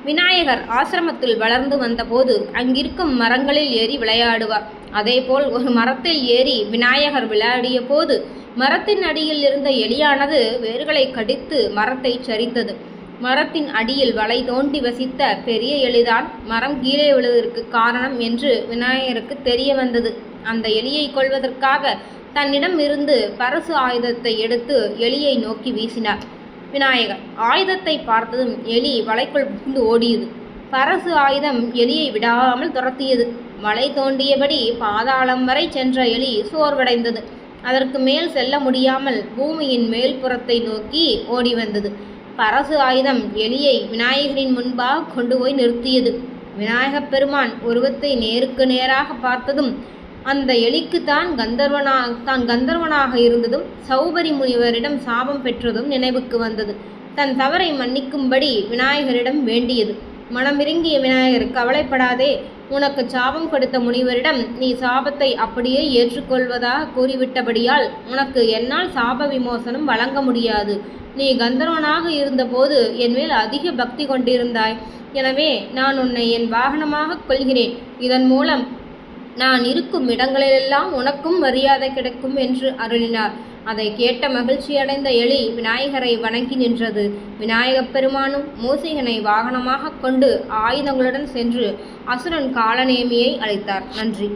விநாயகர் ஆசிரமத்தில் வளர்ந்து வந்தபோது அங்கிருக்கும் மரங்களில் ஏறி விளையாடுவார். அதேபோல் ஒரு மரத்தில் ஏறி விநாயகர் விளையாடிய போது மரத்தின் அடியில் இருந்த எலியானது வேர்களை கடித்து மரத்தை சரித்தது. மரத்தின் அடியில் வலை தோண்டி வசித்த பெரிய எலிதான் மரம் கீழே விழுவதற்கு காரணம் என்று விநாயகருக்கு தெரிய வந்தது. அந்த எலியை கொல்வதற்காக தன்னிடம் இருந்து பரசு ஆயுதத்தை எடுத்து எலியை நோக்கி வீசினார். விநாயகர் ஆயுதத்தை பார்த்ததும் எலி வலைக்குள் புகுந்து ஓடியது. பரசு ஆயுதம் எலியை விடாமல் துரத்தியது. வலை தோண்டியபடி பாதாளம் வரை சென்ற எலி சோர்வடைந்தது. அதற்கு மேல் செல்ல முடியாமல் பூமியின் மேல் புறத்தை நோக்கி ஓடி வந்தது. பரசு ஆயுதம் எலியை விநாயகரின் முன்பாக கொண்டு போய் நிறுத்தியது. விநாயகப் பெருமான் உருவத்தை நேருக்கு நேராக பார்த்ததும் அந்த எலிக்கு தான் கந்தர்வனாக இருந்ததும் சௌபரி முனிவரிடம் சாபம் பெற்றதும் நினைவுக்கு வந்தது. தன் தவறை மன்னிக்கும்படி விநாயகரிடம் வேண்டியது. மனமிருங்கிய விநாயகர், கவலைப்படாதே, உனக்கு சாபம் கொடுத்த முனிவரிடம் நீ சாபத்தை அப்படியே ஏற்றுக்கொள்வதாக கூறிவிட்டபடியால் உனக்கு என்னால் சாப விமோசனம் வழங்க முடியாது. நீ கந்தர்வனாக இருந்தபோது என்மேல் அதிக பக்தி கொண்டிருந்தாய். எனவே நான் உன்னை என் வாகனமாக கொள்கிறேன். இதன் மூலம் நான் இருக்கும் இடங்களிலெல்லாம் உனக்கும் மரியாதை கிடைக்கும் என்று அருளினார். அதை கேட்ட மகிழ்ச்சியடைந்த எலி விநாயகரை வணங்கி நின்றது. விநாயகப் பெருமானும் மூசிகனை வாகனமாக கொண்டு ஆயுதங்களுடன் சென்று அசுரன் காலநேமியை அழைத்தார். நன்றி.